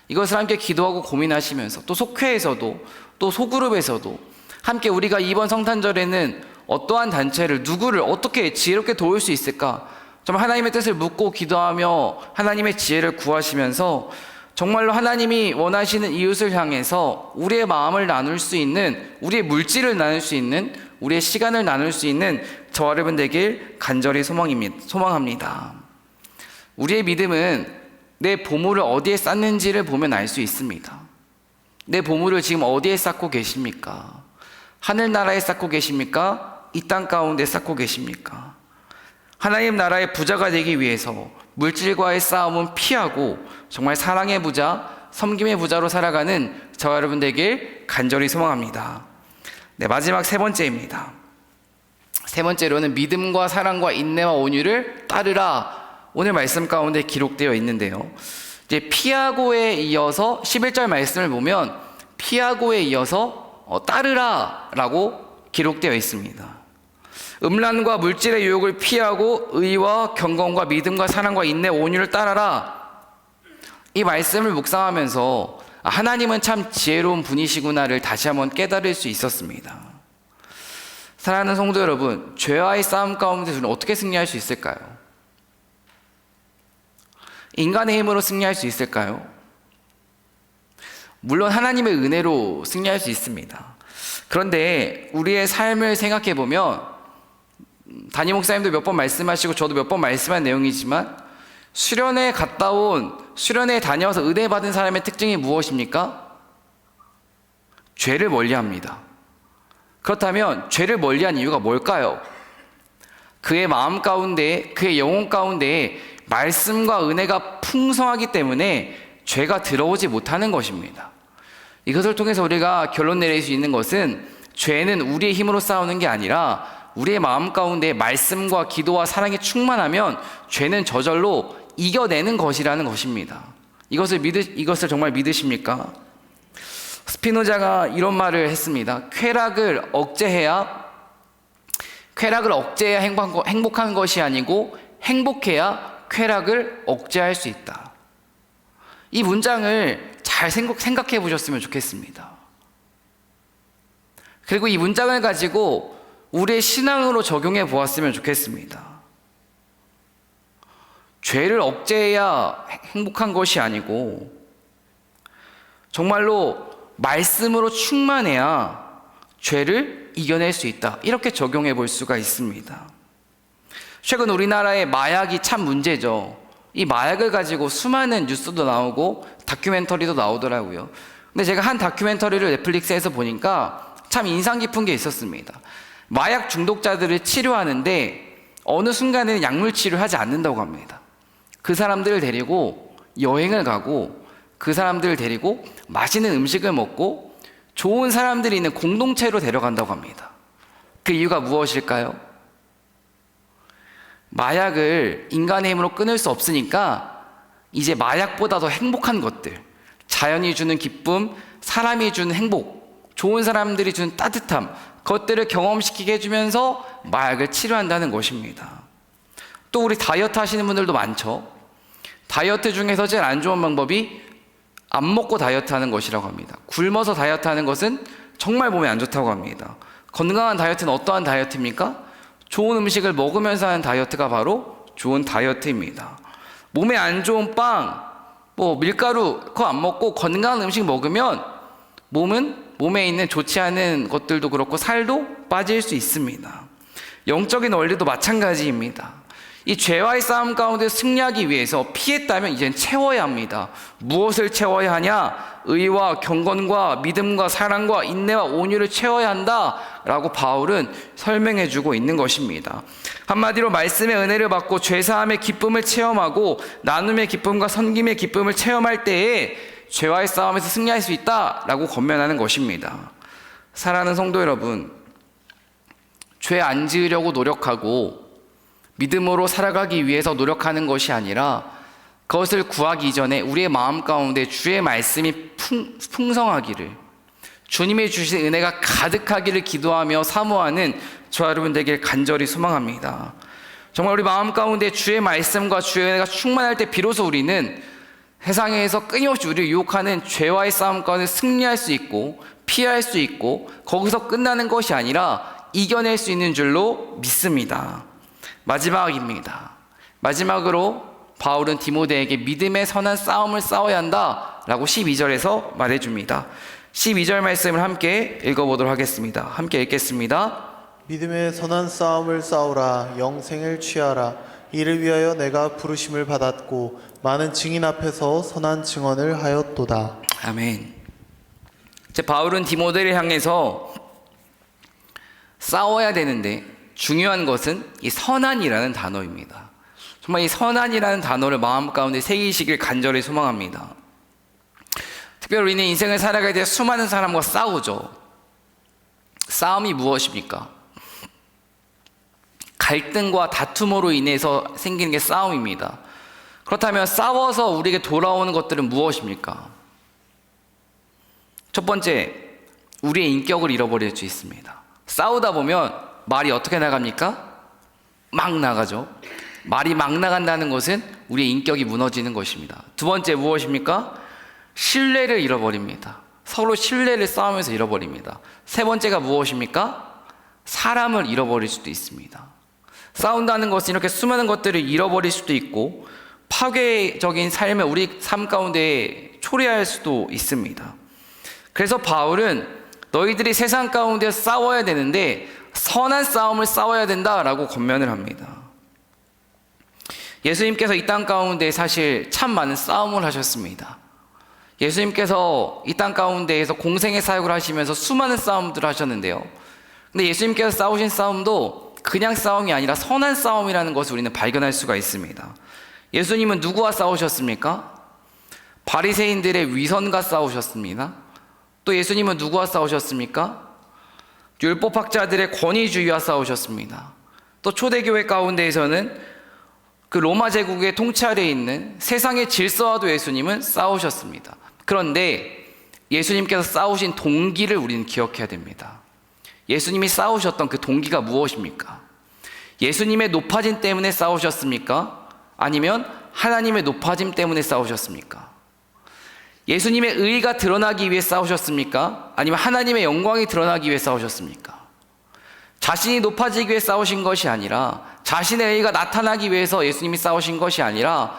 이것을 함께 기도하고 고민하시면서 또 속회에서도 또 소그룹에서도 함께 우리가 이번 성탄절에는 어떠한 단체를 누구를 어떻게 지혜롭게 도울 수 있을까 정말 하나님의 뜻을 묻고 기도하며 하나님의 지혜를 구하시면서 정말로 하나님이 원하시는 이웃을 향해서 우리의 마음을 나눌 수 있는, 우리의 물질을 나눌 수 있는, 우리의 시간을 나눌 수 있는 저와 여러분 되길 간절히 소망합니다. 우리의 믿음은 내 보물을 어디에 쌓는지를 보면 알 수 있습니다. 내 보물을 지금 어디에 쌓고 계십니까? 하늘나라에 쌓고 계십니까? 이 땅 가운데 쌓고 계십니까? 하나님 나라의 부자가 되기 위해서 물질과의 싸움은 피하고 정말 사랑의 부자, 섬김의 부자로 살아가는 저와 여러분 되길 간절히 소망합니다. 네, 마지막 세 번째입니다. 세 번째로는 믿음과 사랑과 인내와 온유를 따르라. 오늘 말씀 가운데 기록되어 있는데요. 이제 피하고에 이어서 11절 말씀을 보면 피하고에 이어서 따르라라고 기록되어 있습니다. 음란과 물질의 유혹을 피하고 의와 경건과 믿음과 사랑과 인내, 온유를 따라라. 이 말씀을 묵상하면서 하나님은 참 지혜로운 분이시구나를 다시 한번 깨달을 수 있었습니다. 사랑하는 성도 여러분, 죄와의 싸움 가운데 우리는 어떻게 승리할 수 있을까요? 인간의 힘으로 승리할 수 있을까요? 물론 하나님의 은혜로 승리할 수 있습니다. 그런데 우리의 삶을 생각해 보면 담임 목사님도 몇 번 말씀하시고 저도 몇 번 말씀한 내용이지만 수련회 다녀와서 은혜 받은 사람의 특징이 무엇입니까? 죄를 멀리합니다. 그렇다면 죄를 멀리한 이유가 뭘까요? 그의 마음 가운데, 그의 영혼 가운데 말씀과 은혜가 풍성하기 때문에 죄가 들어오지 못하는 것입니다. 이것을 통해서 우리가 결론 내릴 수 있는 것은 죄는 우리의 힘으로 싸우는 게 아니라 우리의 마음 가운데 말씀과 기도와 사랑이 충만하면 죄는 저절로 이겨내는 것이라는 것입니다. 이것을 정말 믿으십니까? 스피노자가 이런 말을 했습니다. 쾌락을 억제해야 행복한 것이 아니고 행복해야 쾌락을 억제할 수 있다. 이 문장을 잘 생각해 보셨으면 좋겠습니다. 그리고 이 문장을 가지고 우리의 신앙으로 적용해 보았으면 좋겠습니다. 죄를 억제해야 행복한 것이 아니고 정말로 말씀으로 충만해야 죄를 이겨낼 수 있다. 이렇게 적용해 볼 수가 있습니다. 최근 우리나라의 마약이 참 문제죠. 이 마약을 가지고 수많은 뉴스도 나오고 다큐멘터리도 나오더라고요. 근데 제가 한 다큐멘터리를 넷플릭스에서 보니까 참 인상 깊은 게 있었습니다. 마약 중독자들을 치료하는데 어느 순간에는 약물 치료를 하지 않는다고 합니다. 그 사람들을 데리고 여행을 가고 그 사람들을 데리고 맛있는 음식을 먹고 좋은 사람들이 있는 공동체로 데려간다고 합니다. 그 이유가 무엇일까요? 마약을 인간의 힘으로 끊을 수 없으니까 이제 마약보다 더 행복한 것들, 자연이 주는 기쁨, 사람이 주는 행복, 좋은 사람들이 주는 따뜻함, 그것들을 경험시키게 해주면서 마약을 치료한다는 것입니다. 또 우리 다이어트 하시는 분들도 많죠. 다이어트 중에서 제일 안 좋은 방법이 안 먹고 다이어트 하는 것이라고 합니다. 굶어서 다이어트 하는 것은 정말 몸에 안 좋다고 합니다. 건강한 다이어트는 어떠한 다이어트입니까? 좋은 음식을 먹으면서 하는 다이어트가 바로 좋은 다이어트입니다. 몸에 안 좋은 빵, 밀가루 그거 안 먹고 건강한 음식 먹으면 몸에 있는 좋지 않은 것들도 그렇고 살도 빠질 수 있습니다. 영적인 원리도 마찬가지입니다. 이 죄와의 싸움 가운데 승리하기 위해서 피했다면 이젠 채워야 합니다. 무엇을 채워야 하냐? 의와 경건과 믿음과 사랑과 인내와 온유를 채워야 한다라고 바울은 설명해 주고 있는 것입니다. 한마디로 말씀의 은혜를 받고 죄사함의 기쁨을 체험하고 나눔의 기쁨과 섬김의 기쁨을 체험할 때에 죄와의 싸움에서 승리할 수 있다라고 권면하는 것입니다. 사랑하는 성도 여러분, 죄 안 지으려고 노력하고 믿음으로 살아가기 위해서 노력하는 것이 아니라 그것을 구하기 이전에 우리의 마음 가운데 주의 말씀이 풍성하기를, 주님의 주신 은혜가 가득하기를 기도하며 사모하는 저와 여러분 되길 간절히 소망합니다. 정말 우리 마음 가운데 주의 말씀과 주의 은혜가 충만할 때 비로소 우리는 세상에서 끊임없이 우리를 유혹하는 죄와의 싸움 가운데 승리할 수 있고 피할 수 있고 거기서 끝나는 것이 아니라 이겨낼 수 있는 줄로 믿습니다. 마지막입니다. 마지막으로 바울은 디모데에게 믿음의 선한 싸움을 싸워야 한다라고 12절에서 말해줍니다. 12절 말씀을 함께 읽어보도록 하겠습니다. 함께 읽겠습니다. 믿음의 선한 싸움을 싸우라. 영생을 취하라. 이를 위하여 내가 부르심을 받았고 많은 증인 앞에서 선한 증언을 하였도다. 아멘. 이제 바울은 디모데를 향해서 싸워야 되는데 중요한 것은 이 선한이라는 단어입니다. 정말 이 선한이라는 단어를 마음 가운데 새기시길 간절히 소망합니다. 특별히 우리는 인생을 살아가게 돼 수많은 사람과 싸우죠. 싸움이 무엇입니까? 갈등과 다툼으로 인해서 생기는 게 싸움입니다. 그렇다면 싸워서 우리에게 돌아오는 것들은 무엇입니까? 첫 번째, 우리의 인격을 잃어버릴 수 있습니다. 싸우다 보면 말이 어떻게 나갑니까? 막 나가죠. 말이 막 나간다는 것은 우리의 인격이 무너지는 것입니다. 두 번째 무엇입니까? 신뢰를 잃어버립니다. 서로 신뢰를 싸우면서 잃어버립니다. 세 번째가 무엇입니까? 사람을 잃어버릴 수도 있습니다. 싸운다는 것은 이렇게 수많은 것들을 잃어버릴 수도 있고 파괴적인 삶을 우리 삶 가운데 초래할 수도 있습니다. 그래서 바울은 너희들이 세상 가운데 싸워야 되는데 선한 싸움을 싸워야 된다라고 권면을 합니다. 예수님께서 이 땅 가운데 사실 참 많은 싸움을 하셨습니다. 예수님께서 이 땅 가운데에서 공생의 사역을 하시면서 수많은 싸움들을 하셨는데요. 근데 예수님께서 싸우신 싸움도 그냥 싸움이 아니라 선한 싸움이라는 것을 우리는 발견할 수가 있습니다. 예수님은 누구와 싸우셨습니까? 바리새인들의 위선과 싸우셨습니다. 또 예수님은 누구와 싸우셨습니까? 율법학자들의 권위주의와 싸우셨습니다. 또 초대교회 가운데에서는 그 로마 제국의 통치 아래에 있는 세상의 질서와도 예수님은 싸우셨습니다. 그런데 예수님께서 싸우신 동기를 우리는 기억해야 됩니다. 예수님이 싸우셨던 그 동기가 무엇입니까? 예수님의 높아짐 때문에 싸우셨습니까? 아니면 하나님의 높아짐 때문에 싸우셨습니까? 예수님의 의의가 드러나기 위해 싸우셨습니까? 아니면 하나님의 영광이 드러나기 위해 싸우셨습니까? 자신이 높아지기 위해 싸우신 것이 아니라, 자신의 의의가 나타나기 위해서 예수님이 싸우신 것이 아니라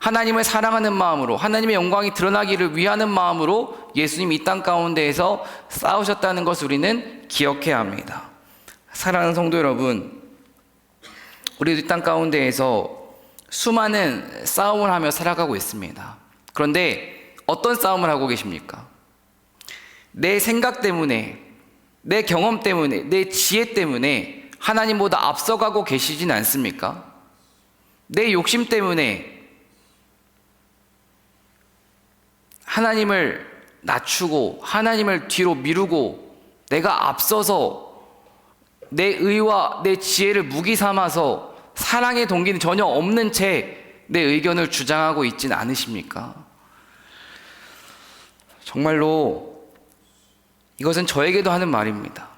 하나님을 사랑하는 마음으로, 하나님의 영광이 드러나기를 위하는 마음으로 예수님이 이 땅 가운데에서 싸우셨다는 것을 우리는 기억해야 합니다. 사랑하는 성도 여러분, 우리도 이 땅 가운데에서 수많은 싸움을 하며 살아가고 있습니다. 그런데 어떤 싸움을 하고 계십니까? 내 생각 때문에, 내 경험 때문에, 내 지혜 때문에 하나님보다 앞서가고 계시진 않습니까? 내 욕심 때문에 하나님을 낮추고 하나님을 뒤로 미루고 내가 앞서서 내 의와 내 지혜를 무기 삼아서 사랑의 동기는 전혀 없는 채 내 의견을 주장하고 있진 않으십니까? 정말로 이것은 저에게도 하는 말입니다.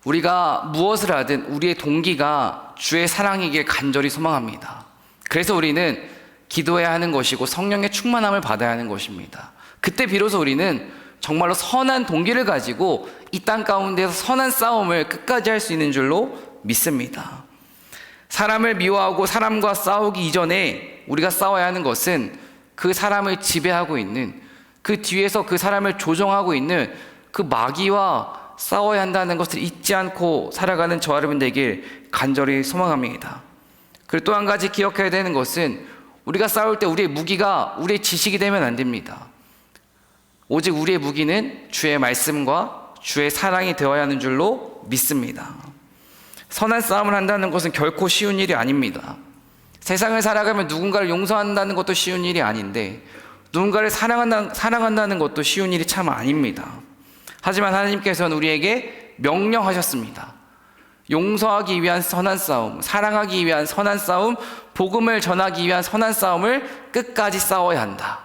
우리가 무엇을 하든 우리의 동기가 주의 사랑이길 간절히 소망합니다. 그래서 우리는 기도해야 하는 것이고 성령의 충만함을 받아야 하는 것입니다. 그때 비로소 우리는 정말로 선한 동기를 가지고 이 땅 가운데서 선한 싸움을 끝까지 할 수 있는 줄로 믿습니다. 사람을 미워하고 사람과 싸우기 이전에 우리가 싸워야 하는 것은 그 사람을 지배하고 있는, 그 뒤에서 그 사람을 조종하고 있는 그 마귀와 싸워야 한다는 것을 잊지 않고 살아가는 저와 여러분 되길 간절히 소망합니다. 그리고 또 한 가지 기억해야 되는 것은 우리가 싸울 때 우리의 무기가 우리의 지식이 되면 안 됩니다. 오직 우리의 무기는 주의 말씀과 주의 사랑이 되어야 하는 줄로 믿습니다. 선한 싸움을 한다는 것은 결코 쉬운 일이 아닙니다. 세상을 살아가면 누군가를 용서한다는 것도 쉬운 일이 아닌데 누군가를 사랑한다는 것도 쉬운 일이 참 아닙니다. 하지만 하나님께서는 우리에게 명령하셨습니다. 용서하기 위한 선한 싸움, 사랑하기 위한 선한 싸움, 복음을 전하기 위한 선한 싸움을 끝까지 싸워야 한다.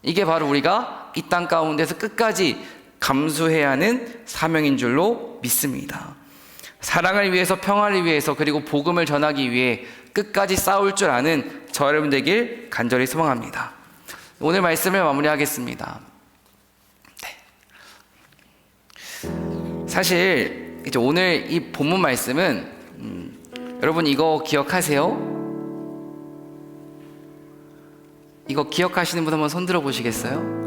이게 바로 우리가 이 땅 가운데서 끝까지 감수해야 하는 사명인 줄로 믿습니다. 사랑을 위해서, 평화를 위해서, 그리고 복음을 전하기 위해 끝까지 싸울 줄 아는 저 여러분 되길 간절히 소망합니다. 오늘 말씀을 마무리하겠습니다. 사실 이제 오늘 이 본문 말씀은 여러분 이거 기억하세요? 이거 기억하시는 분 한번 손 들어 보시겠어요?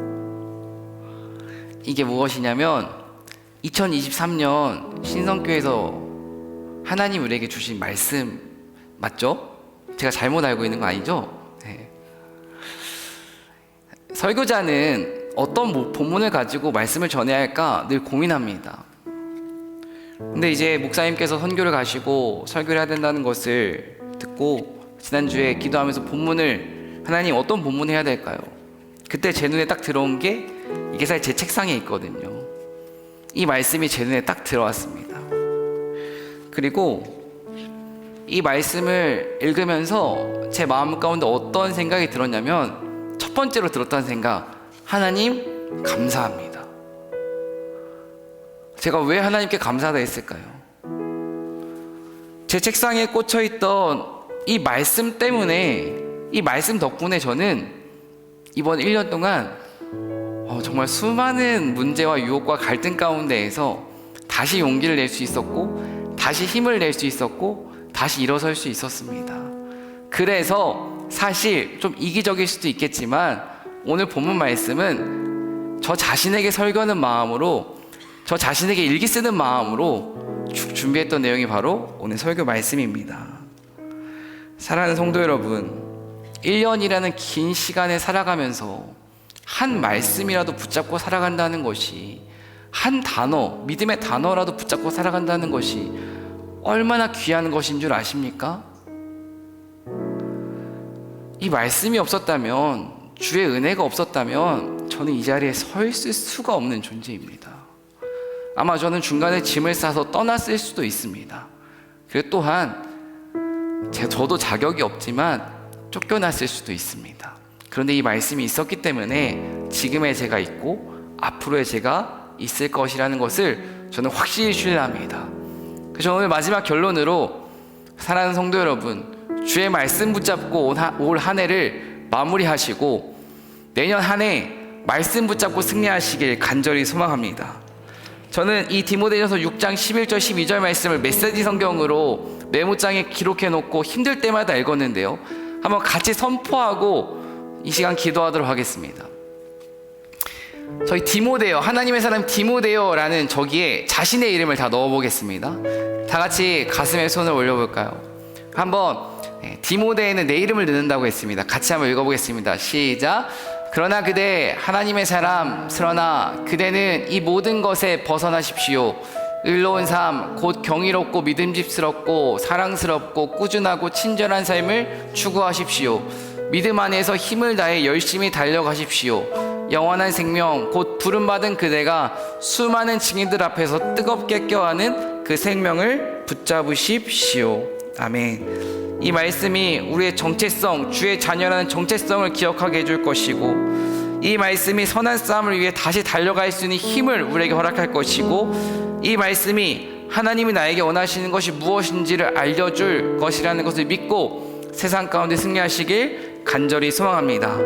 이게 무엇이냐면 2023년 신성교회에서 하나님 우리에게 주신 말씀 맞죠? 제가 잘못 알고 있는 거 아니죠? 네. 설교자는 어떤 본문을 가지고 말씀을 전해야 할까 늘 고민합니다. 근데 이제 목사님께서 선교를 가시고 설교를 해야 된다는 것을 듣고 지난주에 기도하면서 본문을 하나님 어떤 본문 해야 될까요? 그때 제 눈에 딱 들어온 게 이게 사실 제 책상에 있거든요. 이 말씀이 제 눈에 딱 들어왔습니다. 그리고 이 말씀을 읽으면서 제 마음 가운데 어떤 생각이 들었냐면 첫 번째로 들었던 생각, 하나님 감사합니다. 제가 왜 하나님께 감사하다 했을까요? 제 책상에 꽂혀있던 이 말씀 때문에, 이 말씀 덕분에 저는 이번 1년 동안 정말 수많은 문제와 유혹과 갈등 가운데에서 다시 용기를 낼 수 있었고, 다시 힘을 낼 수 있었고, 다시 일어설 수 있었습니다. 그래서 사실 좀 이기적일 수도 있겠지만 오늘 본문 말씀은 저 자신에게 설교하는 마음으로, 저 자신에게 일기 쓰는 마음으로 준비했던 내용이 바로 오늘 설교 말씀입니다. 사랑하는 성도 여러분, 1년이라는 긴 시간에 살아가면서 한 말씀이라도 붙잡고 살아간다는 것이, 한 단어, 믿음의 단어라도 붙잡고 살아간다는 것이 얼마나 귀한 것인 줄 아십니까? 이 말씀이 없었다면, 주의 은혜가 없었다면 저는 이 자리에 서 있을 수가 없는 존재입니다. 아마 저는 중간에 짐을 싸서 떠났을 수도 있습니다. 그리고 또한 저도 자격이 없지만 쫓겨났을 수도 있습니다. 그런데 이 말씀이 있었기 때문에 지금의 제가 있고 앞으로의 제가 있을 것이라는 것을 저는 확실히 신뢰합니다. 그래서 오늘 마지막 결론으로 사랑하는 성도 여러분, 주의 말씀 붙잡고 올 한 해를 마무리하시고 내년 한 해 말씀 붙잡고 승리하시길 간절히 소망합니다. 저는 이 디모데전서 6장 11절 12절 말씀을 메시지 성경으로 메모장에 기록해 놓고 힘들 때마다 읽었는데요, 한번 같이 선포하고 이 시간 기도하도록 하겠습니다. 저희 디모데요, 하나님의 사람 디모데요라는 저기에 자신의 이름을 다 넣어보겠습니다. 다 같이 가슴에 손을 올려볼까요? 한번 디모데에는 내 이름을 넣는다고 했습니다. 같이 한번 읽어보겠습니다. 시작. 그러나 그대 하나님의 사람, 그러나 그대는 이 모든 것에 벗어나십시오. 의로운 삶, 곧 경이롭고 믿음직스럽고 사랑스럽고 꾸준하고 친절한 삶을 추구하십시오. 믿음 안에서 힘을 다해 열심히 달려가십시오. 영원한 생명, 곧 부름받은 그대가 수많은 증인들 앞에서 뜨겁게 껴안은 그 생명을 붙잡으십시오. 아멘. 이 말씀이 우리의 정체성, 주의 자녀라는 정체성을 기억하게 해줄 것이고, 이 말씀이 선한 싸움을 위해 다시 달려갈 수 있는 힘을 우리에게 허락할 것이고, 이 말씀이 하나님이 나에게 원하시는 것이 무엇인지를 알려줄 것이라는 것을 믿고 세상 가운데 승리하시길 간절히 소망합니다.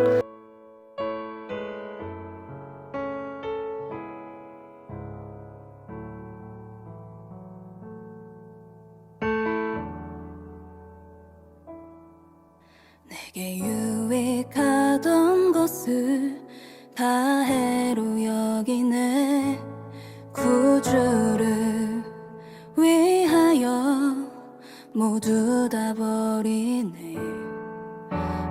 내게 유익하던 것을 다 해로 여기네. 구주를 위하여 모두 다 버리네.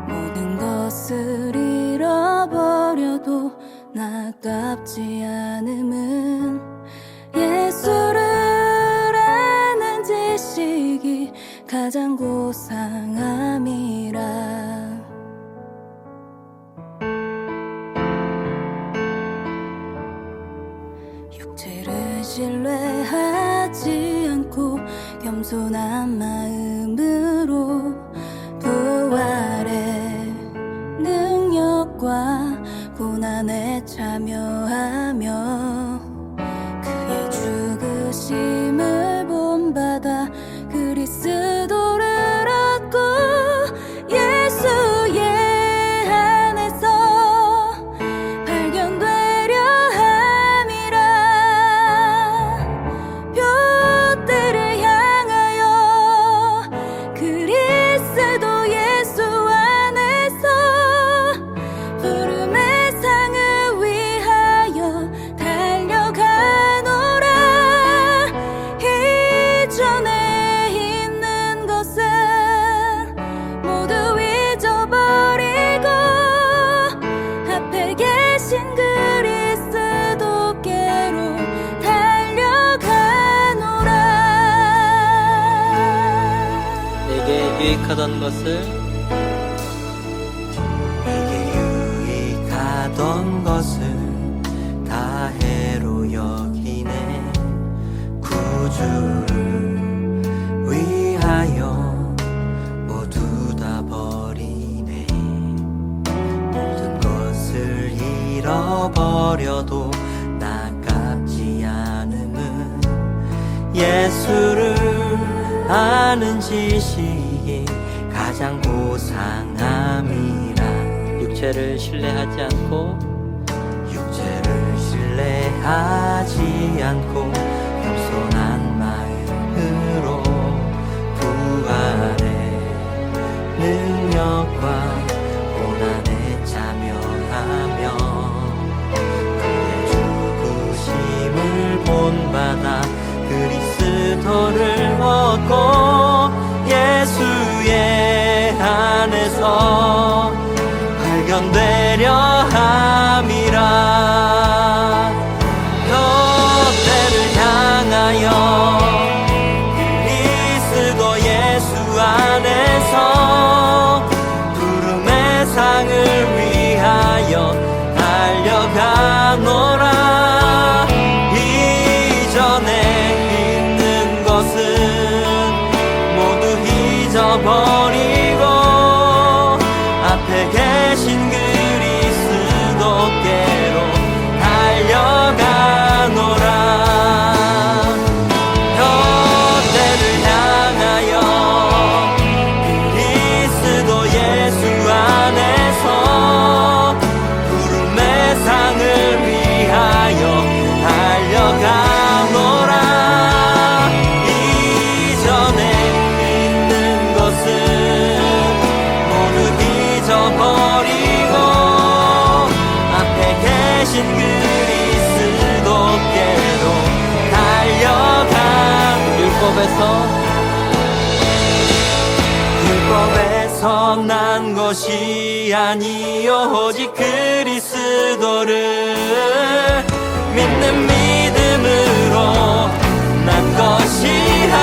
모든 것을 잃어버려도 나깝지 않음은 예수를 아는 지식이 가장 고상함이라. 육체를 신뢰하지 않고 겸손한 마음으로 부활의 능력과 고난에 참여하며 그의 죽으심을 본받아 그리스도를 얻고 예수의 안에서 발견되려 함이라. 둯대를 향하여 그리스도 예수 안에서 부름의 상을 위하여 달려가노라. 이전에 있는 것은 모두 잊어버리고 앞에 계신 그리스도께로 달려가노라. 내게 유익하던 것을 다 해로 여기네. 구주를 위하여 모두 다 버리네. 모든 것을 잃어버려도 나깝지 않음은 예수를 아는 지식이 가장 고상함이라. 육체를 신뢰하지 않고 겸손한 마음으로 부활의 능력과 고난에 참여하며 그의 죽으심을 본받아 그리스도를 얻고 예수의 안에서 발견되려 함이라. 둯대를 향하여 그리스도 예수 안에서 부름의 상을 위하여 달려가노라. 이전에 있는 것은 모두 잊어버리고 앞에 계신 그리스도께로 달려가노라. 둯대를 향하여 그리스도 예수 안에서 부름의 상을 위하여 달려가노라. 이전에 있는 것은 모두 잊어버리고 앞에 계신 그리스도께로 달려가. 율법에서 난 것이 아니요 오직 그리스도를 믿는 믿음으로 난 것이라.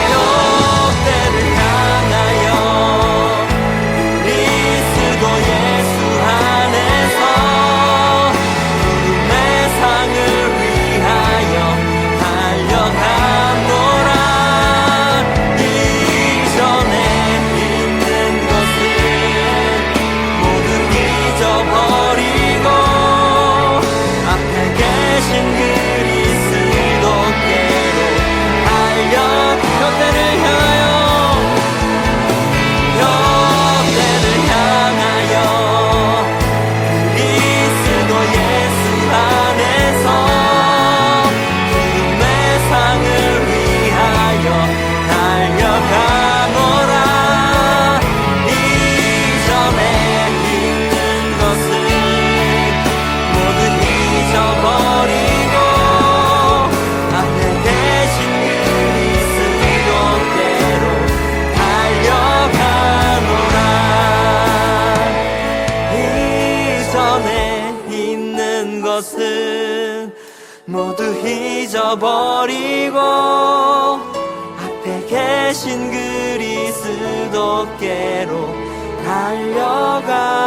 둯대를 향하여 그리스도 예수 안에서 부름의 상을 위하여 달려가노라. 이전에 있는 것은 모두 잊어버리고 앞에 계신 그리스도께로 달려가